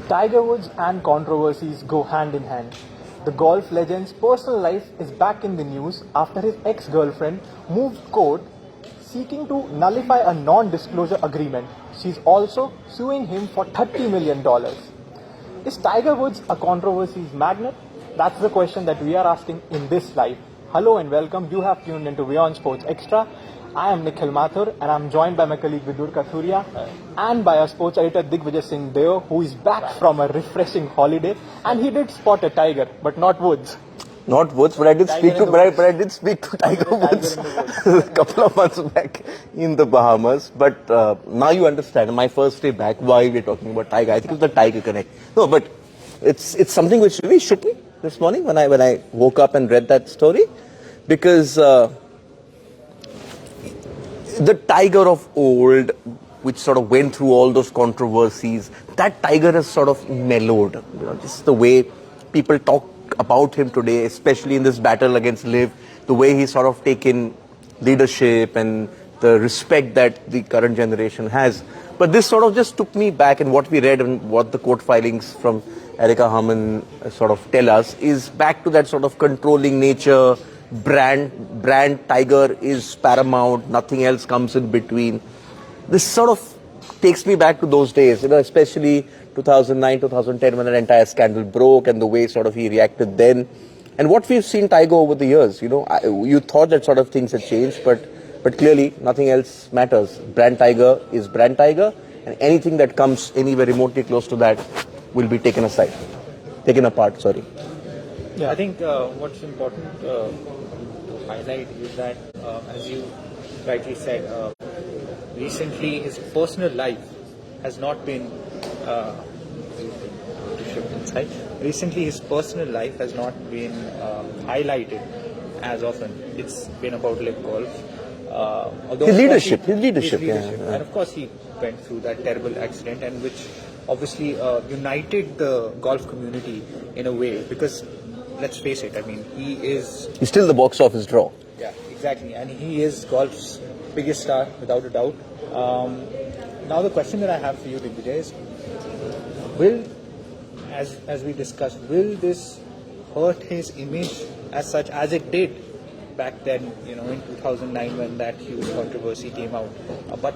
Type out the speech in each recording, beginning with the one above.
Tiger Woods and controversies go hand in hand. The golf legend's personal life is back in the news after his ex-girlfriend moved court seeking to nullify a non-disclosure agreement. She's also suing him for $30 million. Is Tiger Woods a controversies magnet? That's the question that we are asking in this live. Hello and welcome. You have tuned into WION Sports Extra. I am Nikhil Mathur and I am joined by my colleague Vidur Kathuria and by our sports editor Digvijay Singh Deo, who is back from a refreshing holiday, and he did spot a tiger, but not Woods. Not Woods, but I did speak to I did speak to Tiger Woods a couple of months back in the Bahamas. But now you understand my first day back why we're talking about Tiger. I think it's the Tiger Connect. No, but it's something which really shook me this morning when I woke up and read that story, because the Tiger of old, which sort of went through all those controversies, that Tiger has sort of mellowed. You know, just the way people talk about him today, especially in this battle against Liv, the way he's sort of taken leadership and the respect that the current generation has. But this sort of just took me back, and what we read and what the court filings from Erica Herman sort of tell us is back to that sort of controlling nature. Brand Tiger is paramount, nothing else comes in between. This sort of takes me back to those days, you know, especially 2009, 2010, when that entire scandal broke and the way sort of he reacted then. And what we've seen Tiger over the years, you know, you thought that sort of things had changed, but clearly nothing else matters. Brand Tiger is Brand Tiger, and anything that comes anywhere remotely close to that will be taken apart, sorry. Yeah. I think what's important to highlight is that, as you rightly said, recently his personal life has not been Recently his personal life has not been highlighted as often. It's been about live golf. His leadership. Yeah. And of course he went through that terrible accident, and which obviously united the golf community in a way, because let's face it, I mean, he's still the box office draw. Yeah, exactly. And he is golf's biggest star, without a doubt. Now the question that I have for you, Digvijay, is, will, as we discussed, will this hurt his image as such as it did back then, you know, in 2009 when that huge controversy came out? But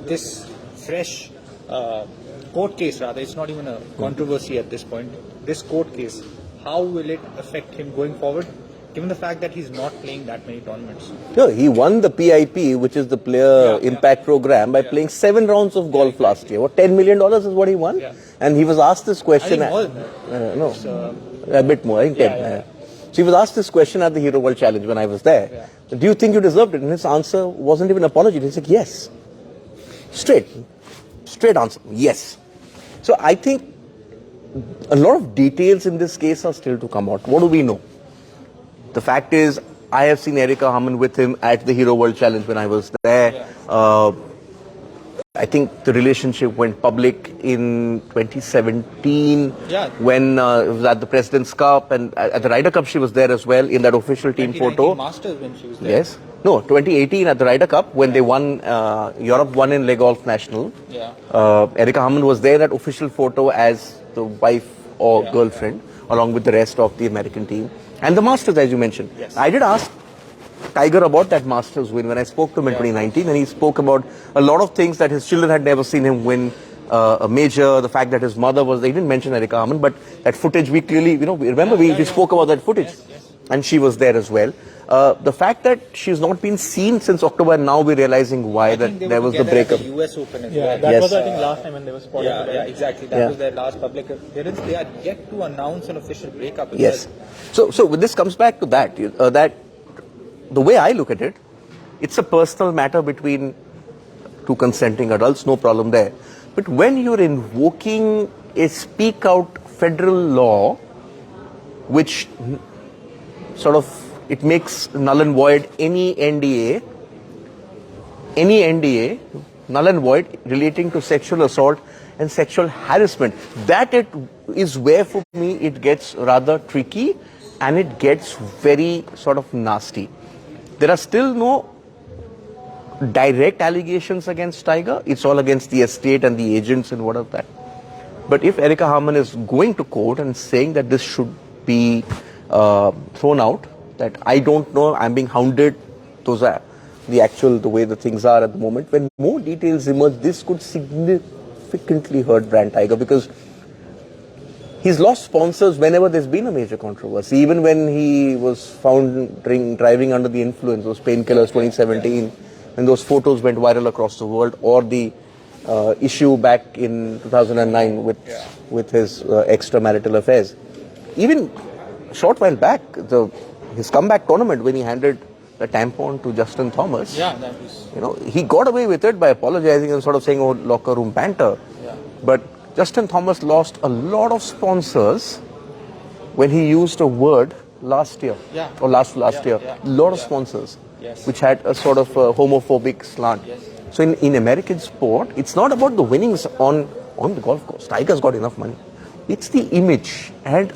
this fresh court case, rather, it's not even a controversy at this point, this court case, how will it affect him going forward, given the fact that he's not playing that many tournaments? No, he won the PIP, which is the Player Impact Program, by playing 7 rounds of golf last year. What, $10 million is what he won? Yeah. And he was asked this question. I think more than that. A bit more, I think 10. So he was asked this question at the Hero World Challenge when I was there. Yeah. Do you think you deserved it? And his answer wasn't even an apology. He said, yes. Straight answer, yes. So I think a lot of details in this case are still to come out. What do we know? The fact is, I have seen Erica Herman with him at the Hero World Challenge when I was there. I think the relationship went public in 2017 when it was at the President's Cup, and at the Ryder Cup she was there as well in that official team photo. Masters when she was there. Yes. No, 2018 at the Ryder Cup when they won, Europe won in Le Golf National. Erica Herman was there in that official photo as the wife or girlfriend, along with the rest of the American team. And the Masters, as you mentioned. Yes. I did ask Tiger about that Masters win when I spoke to him in 2019, and he spoke about a lot of things that his children had never seen him win a major, the fact that his mother was, they didn't mention Erica Herman, but that footage we clearly, you know, remember we spoke about that footage, and she was there as well. The fact that she's not been seen since October, and now we're realizing why that there was the breakup. The US Open as well. That was, I think, last time when they were spotted. Yeah, exactly. That was their last public appearance. They are yet to announce an official breakup. Yes. So this comes back to that. That the way I look at it, it's a personal matter between two consenting adults, no problem there. But when you're invoking a speak out federal law, which sort of, it makes null and void any NDA, null and void relating to sexual assault and sexual harassment. That it is where for me it gets rather tricky and it gets very sort of nasty. There are still no direct allegations against Tiger. It's all against the estate and the agents and what of that. But if Erica Herman is going to court and saying that this should be thrown out, that I don't know, I'm being hounded, those are the way the things are at the moment. When more details emerge, this could significantly hurt brand Tiger, because he's lost sponsors whenever there's been a major controversy. Even when he was found driving under the influence, those painkillers 2017, when those photos went viral across the world, or the issue back in 2009 with his extramarital affairs. Even a short while back, his comeback tournament when he handed the tampon to Justin Thomas. Yeah, that was. He got away with it by apologizing and sort of saying, "Oh, locker room banter." Yeah. But Justin Thomas lost a lot of sponsors when he used a word last year, or last year. A lot of sponsors, which had a sort of homophobic slant. Yes. So in American sport, it's not about the winnings on the golf course. Tiger's got enough money. It's the image. And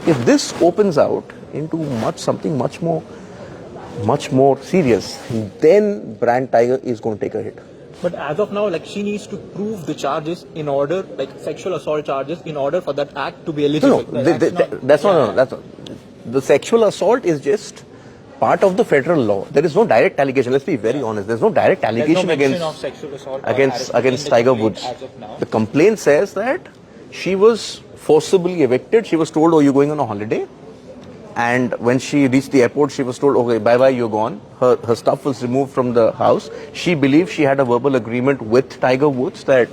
if this opens out into something much more serious, then brand Tiger is going to take a hit. But as of now, she needs to prove the charges in order, sexual assault charges, in order for that act to be eligible. That's not. The sexual assault is just part of the federal law. There is no direct allegation. Let's be very honest. There's no direct allegation of sexual assault against Tiger Woods. As of now. The complaint says that she was forcibly evicted. She was told, "Oh, you're going on a holiday." And when she reached the airport, she was told, "Okay, bye-bye, you're gone." Her stuff was removed from the house. She believed she had a verbal agreement with Tiger Woods that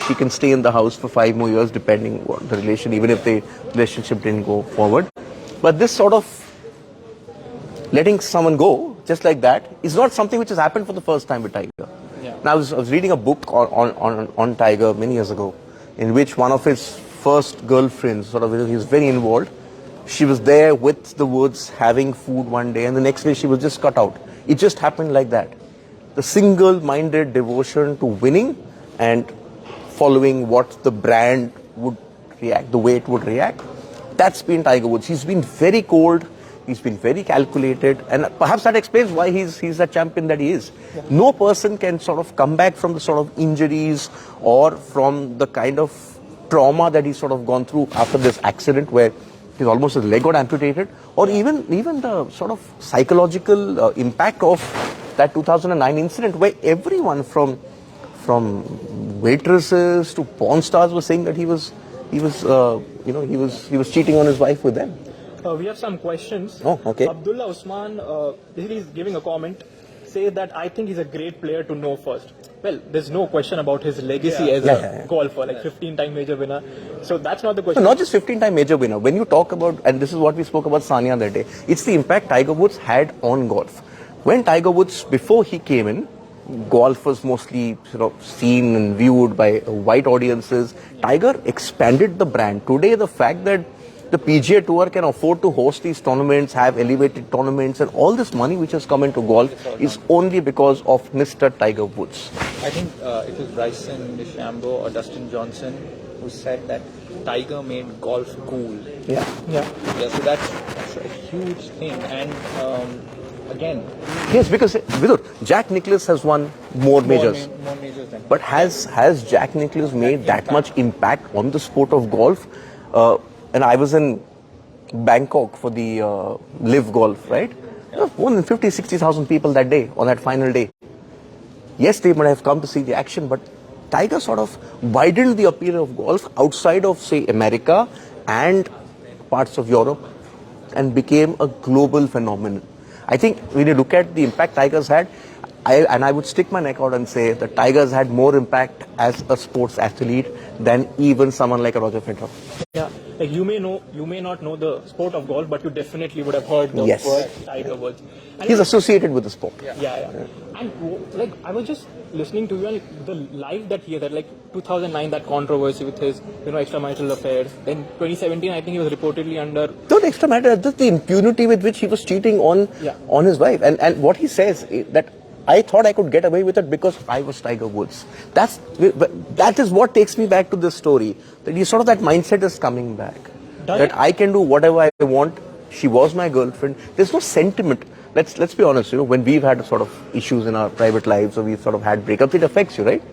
she can stay in the house for 5 more years, depending on the relation, even if the relationship didn't go forward. But this sort of letting someone go just like that is not something which has happened for the first time with Tiger. Yeah. Now, I was reading a book on Tiger many years ago, in which one of his first girlfriends, he was very involved. She was there with the Woods having food one day, and the next day she was just cut out. It just happened like that. The single-minded devotion to winning and following what the brand would react, the way it would react, that's been Tiger Woods. He's been very cold, he's been very calculated, and perhaps that explains why he's the champion that he is. Yeah. No person can sort of come back from the sort of injuries or from the kind of trauma that he's sort of gone through after this accident where his almost his leg got amputated, or even the sort of psychological impact of that 2009 incident where everyone from waitresses to porn stars was saying that he was cheating on his wife with them. We have some questions. Oh, okay. Abdullah Usman, he's giving a comment, says that I think he's a great player to know first. Well, there's no question about his legacy as a golfer, 15-time major winner. So that's not the question. No, not just 15-time major winner. When you talk about, and this is what we spoke about Sania that day, it's the impact Tiger Woods had on golf. When Tiger Woods, before he came in, golf was mostly seen and viewed by white audiences. Tiger expanded the brand. Today, the fact that the PGA Tour can afford to host these tournaments, have elevated tournaments, and all this money which has come into golf is only because of Mr. Tiger Woods. I think it was Bryson DeChambeau or Dustin Johnson who said that Tiger made golf cool. Yeah. So that's a huge thing. And again, yes, because Vidur, Jack Nicklaus has won more majors. More majors than. But has Jack Nicklaus made that much impact on the sport of golf? And I was in Bangkok for the Live Golf, right? Yeah. More than 50,000-60,000 people that day, on that final day. Yes, they might have come to see the action, but Tiger sort of widened the appeal of golf outside of, say, America and parts of Europe and became a global phenomenon. I think when you look at the impact Tiger's had, I would stick my neck out and say that Tiger's had more impact as a sports athlete than even someone like a Roger Federer. Yeah, you may not know the sport of golf, but you definitely would have heard the word Tiger Woods. He's associated with the sport. Yeah. And I was just listening to you and the life that he had, 2009, that controversy with his extramarital affairs. Then 2017, I think he was reportedly under. Not extramarital, just the impunity with which he was cheating on his wife. And what he says is that I thought I could get away with it because I was Tiger Woods. That is what takes me back to this story. That that mindset is coming back. That I can do whatever I want. She was my girlfriend. There's no sentiment. Let's be honest. When we've had sort of issues in our private lives or we've sort of had breakups, it affects you, right?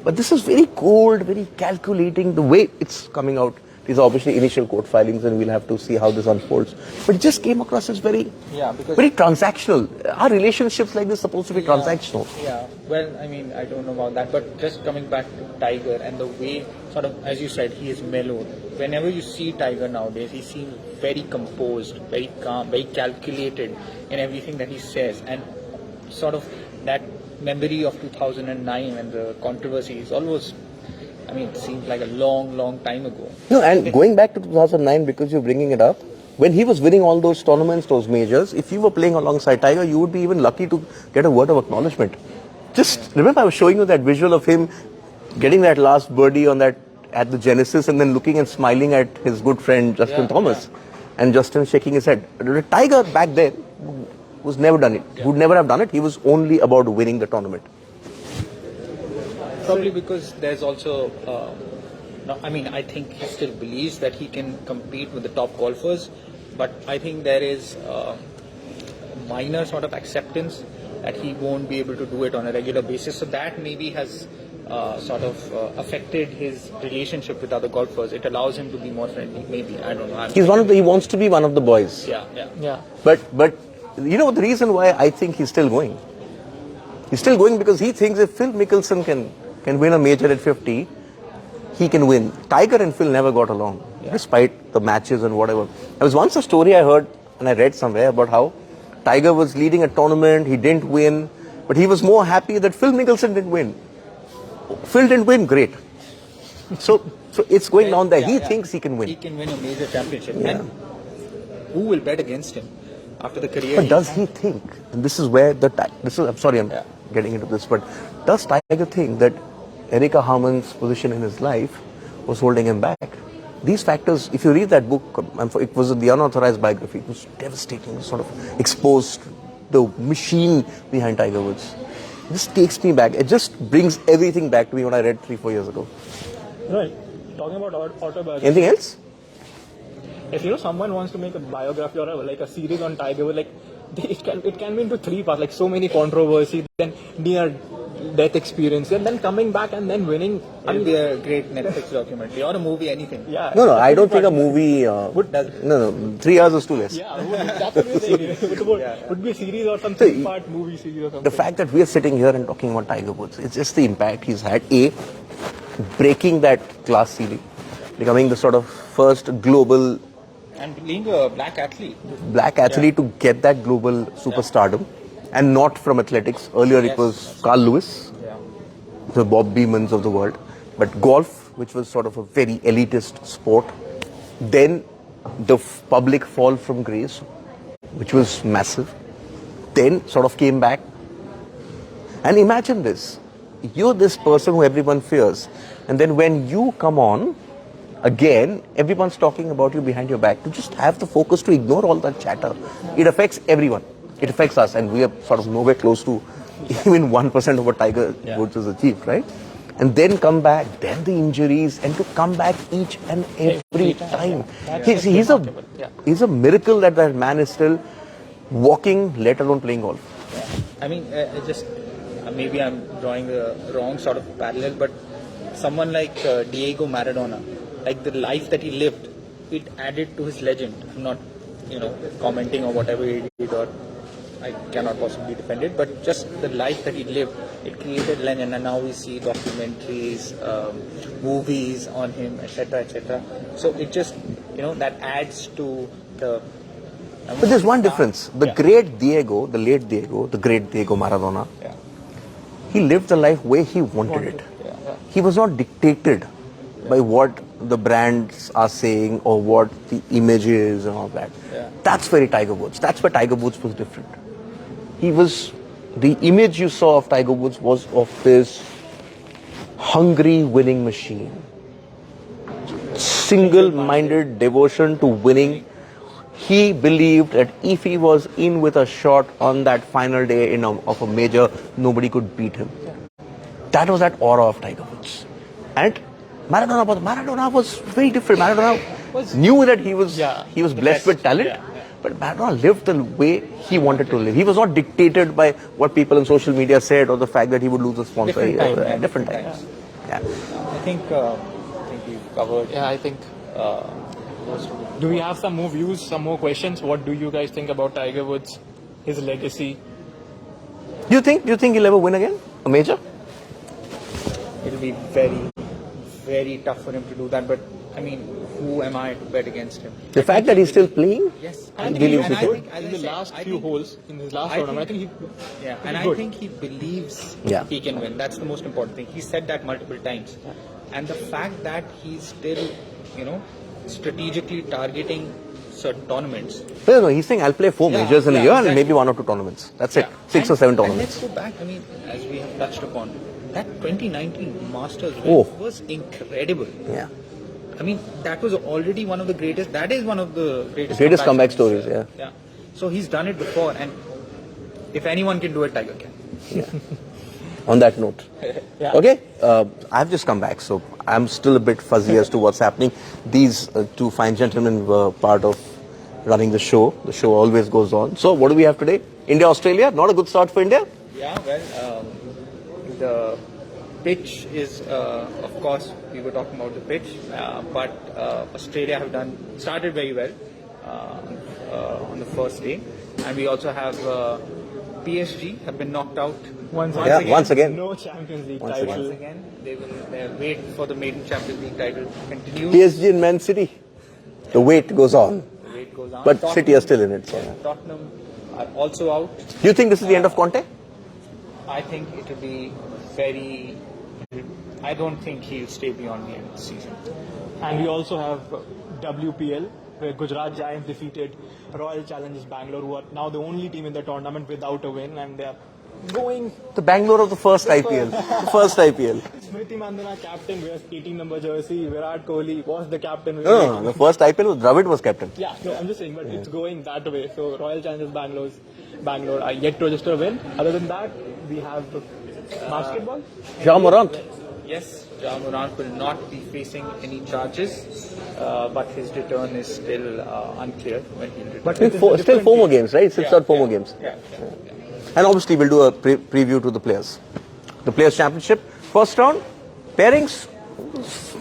But this is very cold, very calculating. The way it's coming out, these are obviously initial court filings, and we'll have to see how this unfolds. But it just came across as very transactional. Our relationships like this are supposed to be transactional. Yeah, well, I mean, I don't know about that, but just coming back to Tiger and the way, sort of, as you said, he is mellowed. Whenever you see Tiger nowadays, he seems very composed, very calm, very calculated in everything that he says, and sort of that memory of 2009 and the controversy is almost, I mean, it seems like a long, long time ago. No, and going back to 2009, because you're bringing it up, when he was winning all those tournaments, those majors, if you were playing alongside Tiger, you would be even lucky to get a word of acknowledgement. Just remember, I was showing you that visual of him getting that last birdie on that at the Genesis, and then looking and smiling at his good friend Justin Thomas, and Justin shaking his head. Tiger back then was never done it. Would never have done it. He was only about winning the tournament. Probably because there's also, no, I mean, I think he still believes that he can compete with the top golfers, but I think there is minor sort of acceptance that he won't be able to do it on a regular basis. So that maybe has sort of affected his relationship with other golfers. It allows him to be more friendly, maybe. I don't know. He's one of the. He wants to be one of the boys. Yeah. But you know the reason why I think he's still going. He's still going because he thinks if Phil Mickelson can win a major at 50, he can win. Tiger and Phil never got along, despite the matches and whatever. There was once a story I heard and I read somewhere about how Tiger was leading a tournament, he didn't win, but he was more happy that Phil Mickelson didn't win. Phil didn't win, great. So it's going down there. He thinks he can win. He can win a major championship. And who will bet against him after the career? But does he think, and this is where I'm sorry I'm getting into this, but does Tiger think that Erica Herman's position in his life was holding him back? These factors, if you read that book, it was the unauthorized biography, it was devastating, it sort of exposed the machine behind Tiger Woods. This takes me back, it just brings everything back to me what I read 3-4 years ago. Right. Talking about autobiography. Anything else? If someone wants to make a biography or like a series on Tiger, like it can be into 3 parts, like so many controversies, then near death experience, and then coming back and then winning. It'll be a great Netflix documentary or a movie, anything. Yeah. No, I don't think a movie. No, 3 hours is too less. Yeah, that's what we're saying. Would be a series or some 3-part movie series or something. The fact that we are sitting here and talking about Tiger Woods, it's just the impact he's had. Breaking that glass ceiling, becoming the sort of first global and being a black athlete to get that global superstardom, and not from athletics. Earlier it was Carl Lewis, the Bob Beamans of the world, but golf, which was sort of a very elitist sport. Then the public fall from grace, which was massive. Then sort of came back. And imagine this, you're this person who everyone fears, and then when you come on, again, everyone's talking about you behind your back. To just have the focus to ignore all that chatter. It affects everyone. It affects us, and we are sort of nowhere close to even 1% of what Tiger Woods has achieved, right? And then come back, then the injuries, and to come back each and every time. He's a miracle that man is still walking, let alone playing golf. I mean, maybe I'm drawing the wrong sort of parallel, but someone like Diego Maradona, like the life that he lived, it added to his legend. I'm not, commenting on whatever he did, or I cannot possibly defend it, but just the life that he lived, it created legend, and now we see documentaries, movies on him, etc., etc. So it just, that adds to the... But there's one difference. The great Diego, the late Diego, the great Diego Maradona, he lived the life where he wanted it. He was not dictated by what the brands are saying or what the image is and all that. That's very Tiger Woods. That's where Tiger Woods was different. The image you saw of Tiger Woods was of this hungry winning machine. Single-minded devotion to winning. He believed that if he was in with a shot on that final day of a major, nobody could beat him. That was that aura of Tiger Woods. And Maradona was very different. Maradona knew that he was blessed with talent, but Maradona lived the way he wanted to live. He was not dictated by what people on social media said or the fact that he would lose a sponsor. Different times. Yeah. I think we've covered. Yeah, I think. Most of it. Do we have some more views, some more questions? What do you guys think about Tiger Woods, his legacy? Do you think he'll ever win again? A major? It'll be very, very tough for him to do that. But I mean, who am I to bet against him? The fact that he's still playing? Yes, I think believes he he was can. good in the last few holes, in his last tournament. I think he. Yeah, and I good. think he believes Yeah. he can win. That's the most important thing. He said that multiple times, and the fact that he's still, strategically targeting certain tournaments. No, he's saying I'll play 4 majors in a year and exactly. maybe 1 or 2 tournaments. That's it. Yeah. 6 And- or 7 and tournaments. let's go back. I mean, as we have touched upon, that 2019 Masters Oh. win was incredible. Yeah. I mean, that was already one of the greatest. That is one of the Greatest comeback stories, yeah. Yeah. So he's done it before, and if anyone can do it, Tiger can. On that note. Yeah. Okay, I've just come back, so I'm still a bit fuzzy as to what's happening. These 2 fine gentlemen were part of running the show. The show always goes on. So what do we have today? India, Australia. Not a good start for India. Yeah, well, the pitch is, of course, we were talking about the pitch, but Australia have started very well on the first day, and we also have PSG have been knocked out Once again. No Champions League Once title. Once again. Their wait for the maiden Champions League title continues. PSG and Man City. The wait goes on. The wait goes on. But City are still in it. So. Tottenham are also out. Do you think this is the end of Conte? I think it will be very. I don't think he'll stay beyond the end of the season. And we also have WPL, where Gujarat Giants defeated Royal Challengers Bangalore, who are now the only team in the tournament without a win, and they are going. The Bangalore of the first IPL. The first IPL. Smriti Mandana captain wears 18 number jersey. Virat Kohli was the captain. No, the first IPL was Dravid was captain. Yeah, no, I'm just saying, but it's going that way. So Royal Challengers Bangalore are yet to register a win. Other than that, we have basketball. Ja Morant. Yes, Ja Morant will not be facing any charges, but his return is still unclear when he'll return. But Still 4 more games, right? Still 4 more games. Yeah. And obviously we'll do a preview to the players. The Players' Championship, first round, pairings,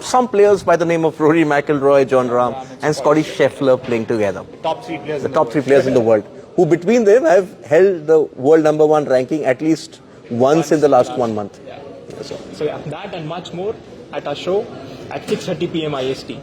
some players by the name of Rory McIlroy, John Rahm and Scotty Scheffler playing together. Top 3 players. The top 3 players in the world, who between them have held the world number 1 ranking at least once in the last 1 month. Yeah. So yeah, that and much more at our show at 6:30 p.m. IST.